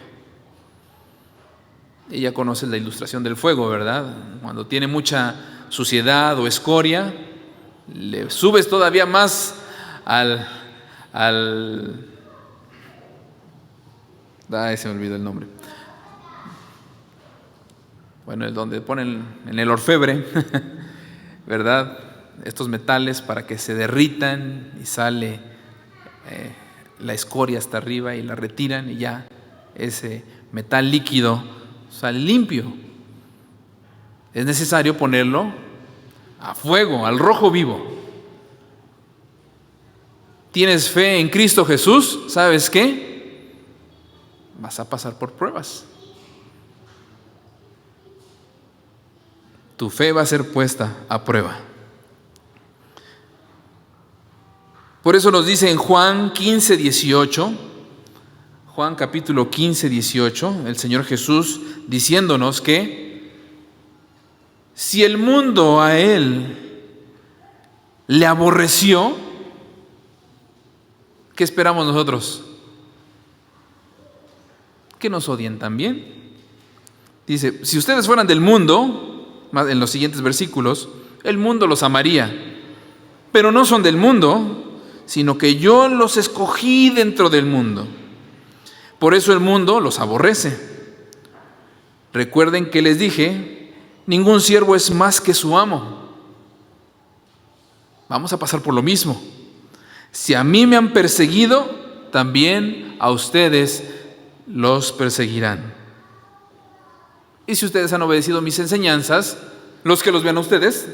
Ella conoce la ilustración del fuego, ¿verdad? Cuando tiene mucha suciedad o escoria, le subes todavía más al se me olvidó el nombre. Bueno, el donde ponen en el orfebre, ¿verdad? Estos metales para que se derritan y sale la escoria hasta arriba y la retiran y ya ese metal líquido sale limpio. Es necesario ponerlo a fuego, al rojo vivo. ¿Tienes fe en Cristo Jesús? ¿Sabes qué? Vas a pasar por pruebas. Tu fe va a ser puesta a prueba. Por eso nos dice en Juan 15:18, Juan capítulo 15:18, el Señor Jesús diciéndonos que si el mundo a Él le aborreció, ¿qué esperamos nosotros? Que nos odien también. Dice, si ustedes fueran del mundo, en los siguientes versículos, el mundo los amaría, pero no son del mundo, sino que yo los escogí dentro del mundo. Por eso el mundo los aborrece. Recuerden que les dije, ningún siervo es más que su amo. Vamos a pasar por lo mismo. Si a mí me han perseguido, también a ustedes los perseguirán. Y si ustedes han obedecido mis enseñanzas, los que los vean a ustedes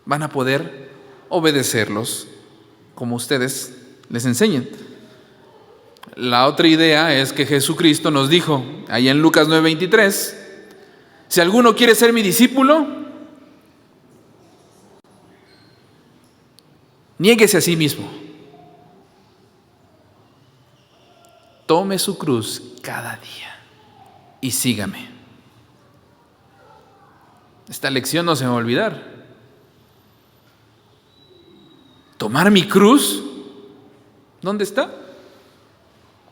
van a poder obedecerlos como ustedes les enseñen. La otra idea es que Jesucristo nos dijo, ahí en Lucas 9:23, si alguno quiere ser mi discípulo, niéguese a sí mismo. Tome su cruz cada día y sígame. Esta lección no se me va a olvidar. ¿Tomar mi cruz? ¿Dónde está?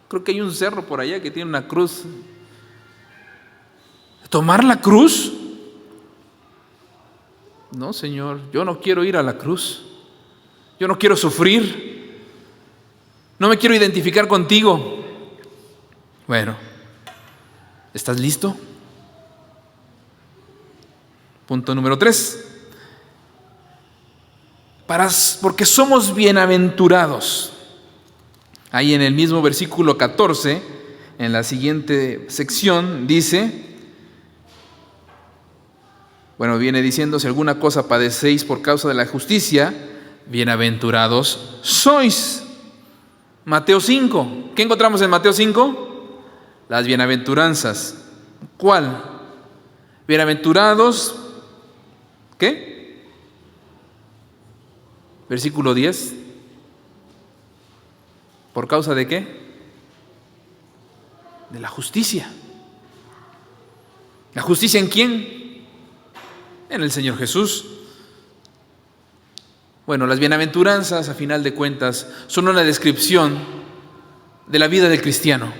Creo que hay un cerro por allá que tiene una cruz. ¿Tomar la cruz? No, Señor, yo no quiero ir a la cruz. Yo no quiero sufrir. No me quiero identificar contigo. Bueno, ¿estás listo? Punto número 3. Porque somos bienaventurados. Ahí en el mismo versículo 14, en la siguiente sección, dice, viene diciendo, si alguna cosa padecéis por causa de la justicia, bienaventurados sois. Mateo 5. ¿Qué encontramos en Mateo 5? Las bienaventuranzas. ¿Cuál? Bienaventurados, ¿qué? Versículo 10. ¿Por causa de qué? De la justicia. ¿La justicia en quién? En el Señor Jesús. Las bienaventuranzas, a final de cuentas, son una descripción de la vida del cristiano.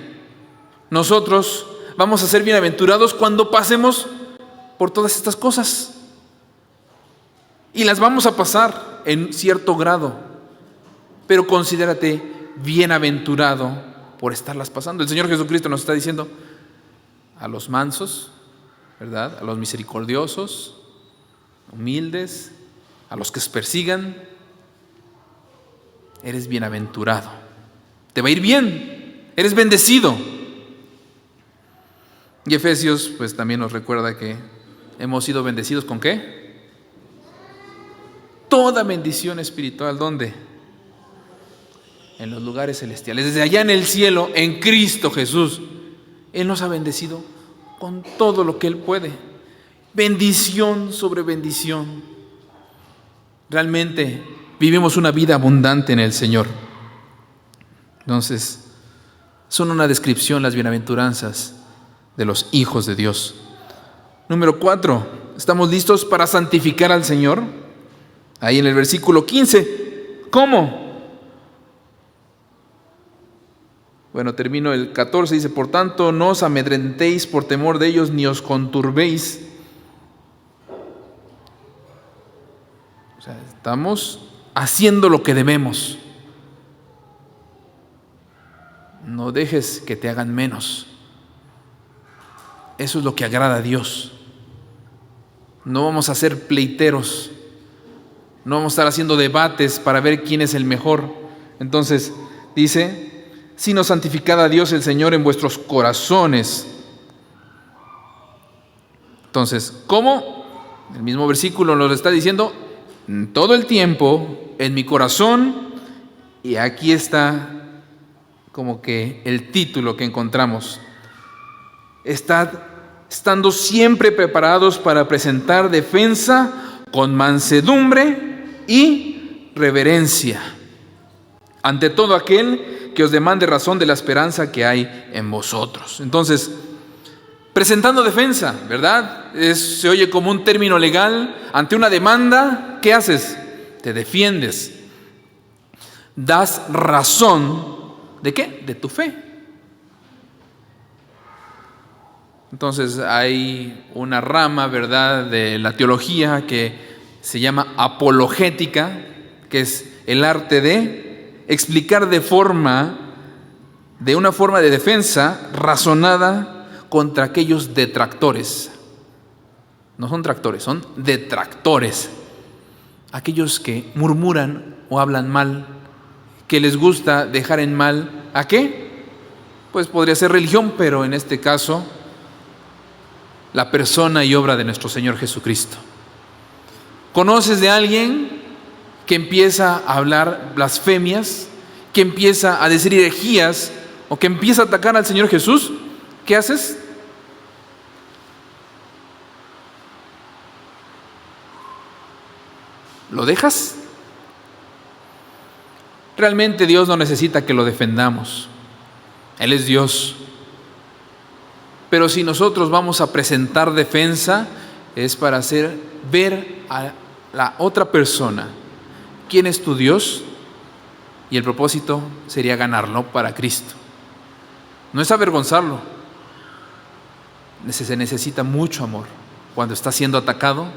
Nosotros vamos a ser bienaventurados cuando pasemos por todas estas cosas. Y las vamos a pasar en cierto grado. Pero considérate bienaventurado por estarlas pasando. El Señor Jesucristo nos está diciendo a los mansos, ¿verdad? A los misericordiosos, humildes, a los que se persigan, eres bienaventurado. Te va a ir bien, eres bendecido. Y Efesios también nos recuerda que hemos sido bendecidos ¿con qué? Toda bendición espiritual, ¿dónde? En los lugares celestiales, desde allá en el cielo, en Cristo Jesús. Él nos ha bendecido con todo lo que Él puede. Bendición sobre bendición. Realmente vivimos una vida abundante en el Señor. Entonces, son una descripción las bienaventuranzas de los hijos de Dios. Número 4, ¿estamos listos para santificar al Señor? Ahí en el versículo 15. ¿Cómo? Termino el 14, dice, por tanto, no os amedrentéis por temor de ellos, ni os conturbéis. Estamos haciendo lo que debemos. No dejes que te hagan menos. Eso es lo que agrada a Dios. No vamos a ser pleiteros. No vamos a estar haciendo debates para ver quién es el mejor. Entonces, dice, sino santificad a Dios el Señor en vuestros corazones. Entonces, ¿cómo? El mismo versículo nos está diciendo, todo el tiempo en mi corazón, y aquí está como que el título que encontramos. Estando siempre preparados para presentar defensa con mansedumbre y reverencia ante todo aquel que os demande razón de la esperanza que hay en vosotros. Entonces, presentando defensa, ¿verdad? Se oye como un término legal. Ante una demanda, ¿qué haces? Te defiendes. Das razón, ¿de qué? De tu fe. Entonces hay una rama, ¿verdad?, de la teología que se llama apologética, que es el arte de explicar de una forma de defensa razonada contra aquellos detractores. No son tractores, son detractores. Aquellos que murmuran o hablan mal, que les gusta dejar en mal, ¿a qué? Pues podría ser religión, pero en este caso, la persona y obra de nuestro Señor Jesucristo. ¿Conoces de alguien que empieza a hablar blasfemias, que empieza a decir herejías o que empieza a atacar al Señor Jesús? ¿Qué haces? ¿Lo dejas? Realmente Dios no necesita que lo defendamos. Él es Dios. Pero si nosotros vamos a presentar defensa, es para hacer ver a la otra persona quién es tu Dios, y el propósito sería ganarlo para Cristo. No es avergonzarlo. Se necesita mucho amor cuando está siendo atacado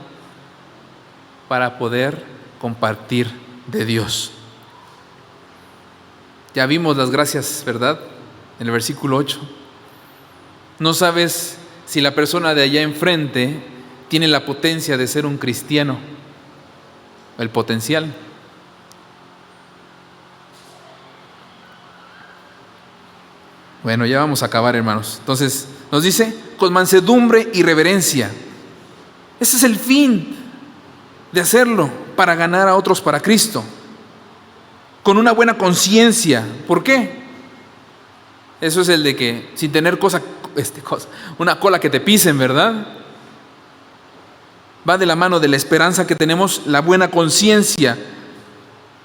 para poder compartir de Dios. Ya vimos las gracias, ¿verdad?, en el versículo 8. No sabes si la persona de allá enfrente tiene la potencia de ser un cristiano, el potencial. Bueno, ya vamos a acabar, hermanos. Entonces, nos dice, con mansedumbre y reverencia. Ese es el fin de hacerlo, para ganar a otros para Cristo. Con una buena conciencia. ¿Por qué? Eso es el de que, sin tener una cola que te pisen, ¿verdad? Va de la mano de la esperanza que tenemos, la buena conciencia.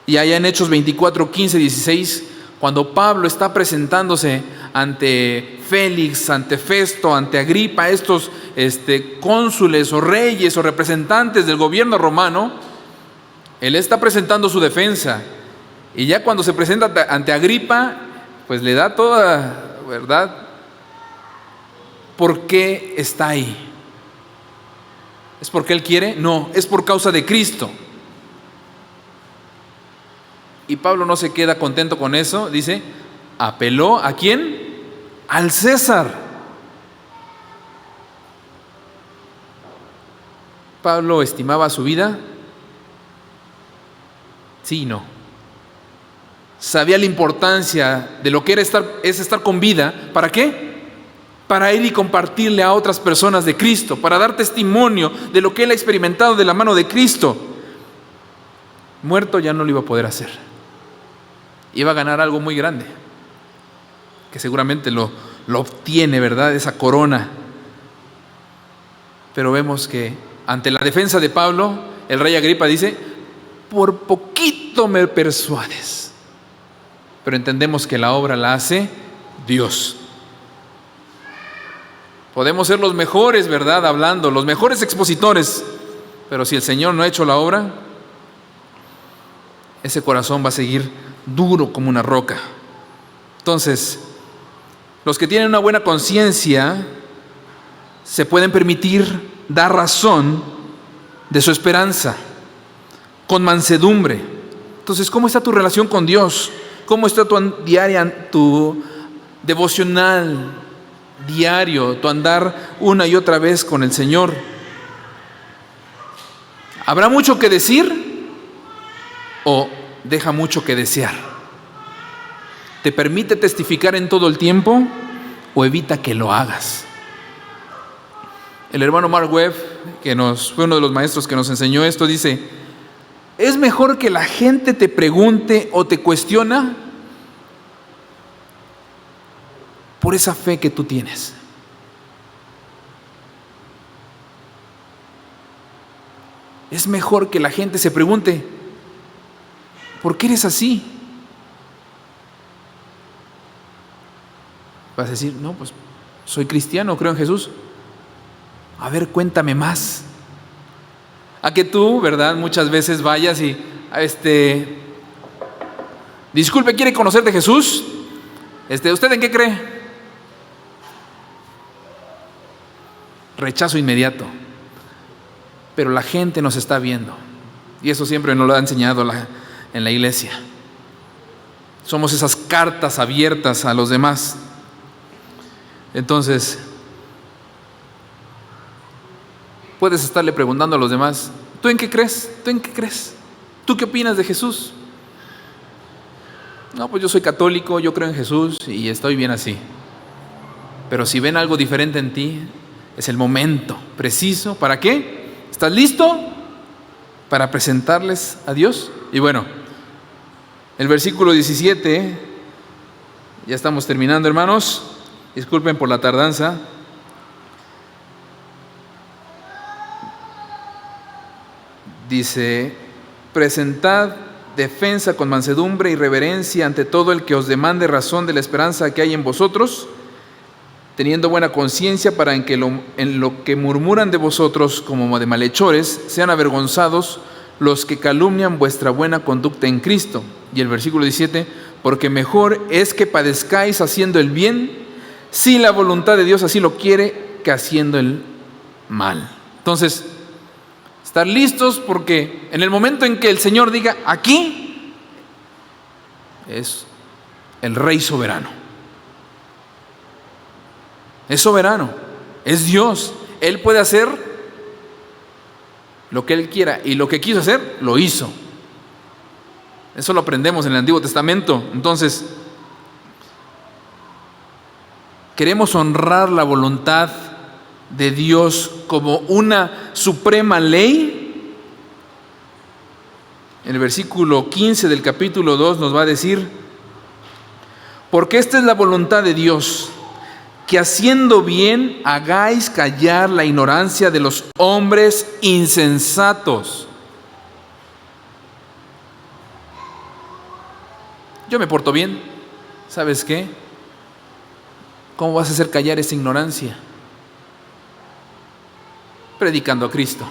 Y allá en Hechos 24, 15, 16, cuando Pablo está presentándose ante Félix, ante Festo, ante Agripa, estos cónsules o reyes o representantes del gobierno romano, él está presentando su defensa. Y ya cuando se presenta ante Agripa, pues le da toda, ¿verdad?, ¿por qué está ahí? ¿Es porque él quiere? No, es por causa de Cristo. Y Pablo no se queda contento con eso, dice, apeló ¿a quién? Al César. ¿Pablo estimaba su vida? Sí y no. Sabía la importancia de lo que era estar con vida. ¿Para qué? Para ir y compartirle a otras personas de Cristo, para dar testimonio de lo que él ha experimentado de la mano de Cristo. Muerto ya no lo iba a poder hacer. Iba a ganar algo muy grande, que seguramente lo obtiene, ¿verdad?, esa corona. Pero vemos que ante la defensa de Pablo, el rey Agripa dice, por poquito me persuades. Pero entendemos que la obra la hace Dios. Podemos ser los mejores, ¿verdad?, hablando, los mejores expositores, pero si el Señor no ha hecho la obra, ese corazón va a seguir duro como una roca. Entonces, los que tienen una buena conciencia se pueden permitir dar razón de su esperanza con mansedumbre. Entonces, ¿cómo está tu relación con Dios? ¿Cómo está tu devocional diario, tu andar una y otra vez con el Señor? ¿Habrá mucho que decir o deja mucho que desear? ¿Te permite testificar en todo el tiempo o evita que lo hagas? El hermano Mark Webb, que fue uno de los maestros que nos enseñó esto, dice, ¿es mejor que la gente te pregunte o te cuestiona por esa fe que tú tienes? Es mejor que la gente se pregunte, ¿por qué eres así? Vas a decir, no, pues soy cristiano, creo en Jesús. A ver, cuéntame más. A que tú, ¿verdad?, muchas veces vayas y, disculpe, ¿quiere conocer de Jesús? ¿Usted en qué cree? rechazo inmediato. Pero la gente nos está viendo. Y eso siempre nos lo ha enseñado en la iglesia. Somos esas cartas abiertas a los demás. Entonces, puedes estarle preguntando a los demás: ¿tú en qué crees? ¿Tú en qué crees? ¿Tú qué opinas de Jesús? No, pues yo soy católico, yo creo en Jesús y estoy bien así. Pero si ven algo diferente en ti, es el momento preciso. ¿Para qué? ¿Estás listo para presentarles a Dios? Y bueno, el versículo 17, ya estamos terminando, hermanos, disculpen por la tardanza. Dice: presentad defensa con mansedumbre y reverencia ante todo el que os demande razón de la esperanza que hay en vosotros, teniendo buena conciencia, para en lo que murmuran de vosotros como de malhechores, sean avergonzados los que calumnian vuestra buena conducta en Cristo. Y el versículo 17: porque mejor es que padezcáis haciendo el bien, si la voluntad de Dios así lo quiere, que haciendo el mal. Entonces, estar listos, porque en el momento en que el Señor diga aquí, es el Rey soberano. Es soberano, es Dios. Él puede hacer lo que Él quiera, y lo que quiso hacer, lo hizo. Eso lo aprendemos en el Antiguo Testamento. Entonces, queremos honrar la voluntad de Dios como una suprema ley. En el versículo 15 del capítulo 2 nos va a decir: porque esta es la voluntad de Dios, que haciendo bien hagáis callar la ignorancia de los hombres insensatos. Yo me porto bien, ¿sabes qué? ¿Cómo vas a hacer callar esa ignorancia? Predicando a Cristo.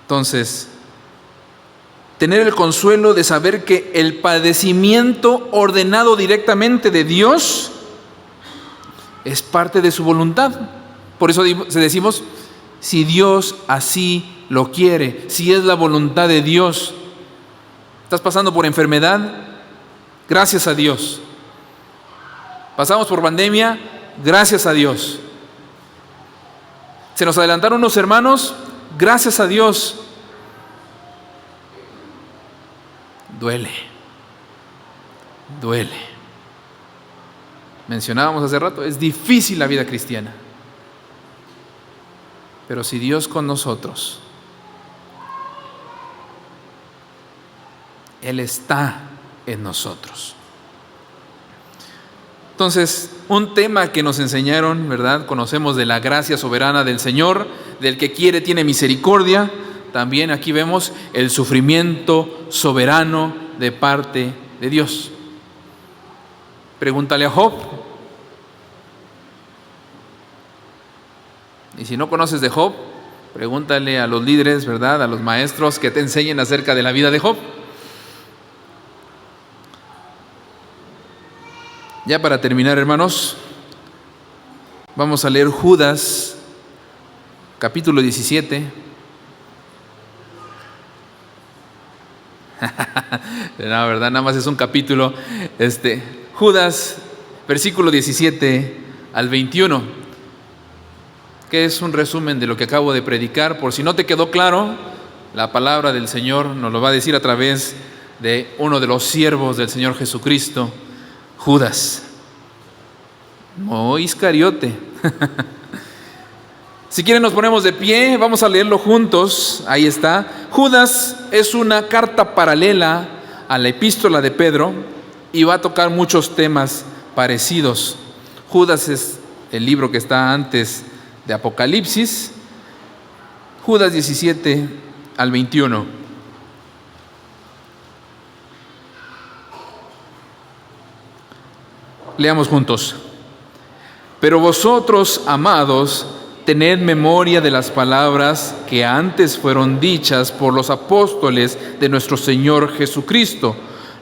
Entonces, tener el consuelo de saber que el padecimiento ordenado directamente de Dios es parte de su voluntad. Por eso decimos: si Dios así lo quiere, si es la voluntad de Dios. ¿Estás pasando por enfermedad? Gracias a Dios. Pasamos por pandemia, gracias a Dios. Se nos adelantaron unos hermanos, gracias a Dios. Duele. Mencionábamos hace rato, es difícil la vida cristiana. Pero si Dios con nosotros, Él está en nosotros. Entonces, un tema que nos enseñaron, ¿verdad? Conocemos de la gracia soberana del Señor, del que quiere tiene misericordia. También aquí vemos el sufrimiento soberano de parte de Dios. Pregúntale a Job. Y si no conoces de Job, pregúntale a los líderes, ¿verdad? A los maestros que te enseñen acerca de la vida de Job. Ya para terminar, hermanos, vamos a leer Judas, capítulo 17. No, ¿verdad? Nada más es un capítulo. Judas, versículo 17 al 21, que es un resumen de lo que acabo de predicar. Por si no te quedó claro, la palabra del Señor nos lo va a decir a través de uno de los siervos del Señor Jesucristo, Judas, no Iscariote. Si quieren nos ponemos de pie, vamos a leerlo juntos. Ahí está. Judas es una carta paralela a la epístola de Pedro y va a tocar muchos temas parecidos. Judas es el libro que está antes de Apocalipsis. Judas 17 al 21. Leamos juntos. Pero vosotros, amados, tened memoria de las palabras que antes fueron dichas por los apóstoles de nuestro Señor Jesucristo,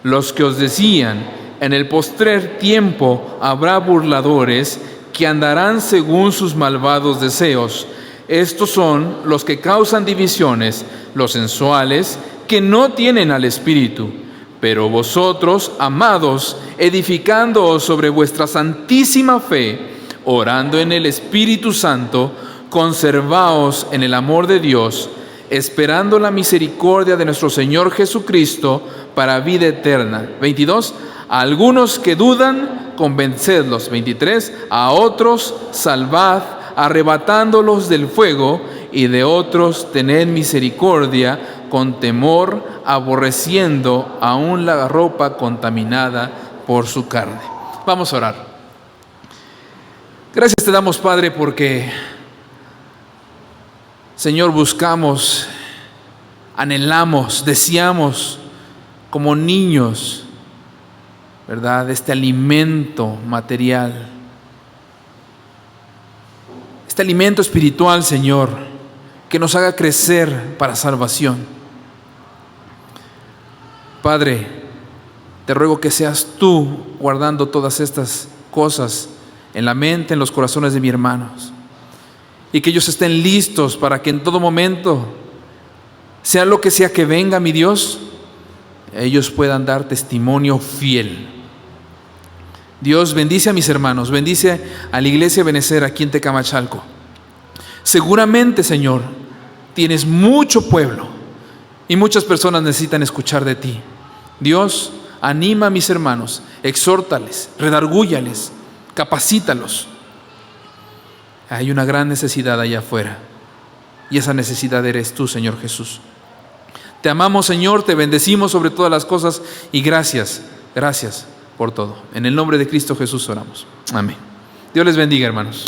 los que os decían: en el postrer tiempo habrá burladores que andarán según sus malvados deseos. Estos son los que causan divisiones, los sensuales, que no tienen al Espíritu. Pero vosotros, amados, edificándoos sobre vuestra santísima fe, orando en el Espíritu Santo, conservaos en el amor de Dios, esperando la misericordia de nuestro Señor Jesucristo para vida eterna. 22. A algunos que dudan, convencedlos. 23. A otros salvad, arrebatándolos del fuego, y de otros tened misericordia con temor, aborreciendo aún la ropa contaminada por su carne. Vamos a orar. Gracias te damos, Padre, porque, Señor, buscamos, anhelamos, deseamos como niños, ¿verdad?, este alimento material, este alimento espiritual, Señor, que nos haga crecer para salvación. Padre, te ruego que seas tú guardando todas estas cosas en la mente, en los corazones de mis hermanos, y que ellos estén listos para que en todo momento, sea lo que sea que venga, mi Dios, ellos puedan dar testimonio fiel. Dios, bendice a mis hermanos, bendice a la iglesia Benecer aquí en Tecamachalco. Seguramente, Señor, tienes mucho pueblo y muchas personas necesitan escuchar de ti. Dios, anima a mis hermanos, exhórtales, redargúyales, capacítalos. Hay una gran necesidad allá afuera, y esa necesidad eres tú, Señor Jesús. Te amamos, Señor, te bendecimos sobre todas las cosas, y gracias por todo. En el nombre de Cristo Jesús oramos. Amén. Dios les bendiga, hermanos.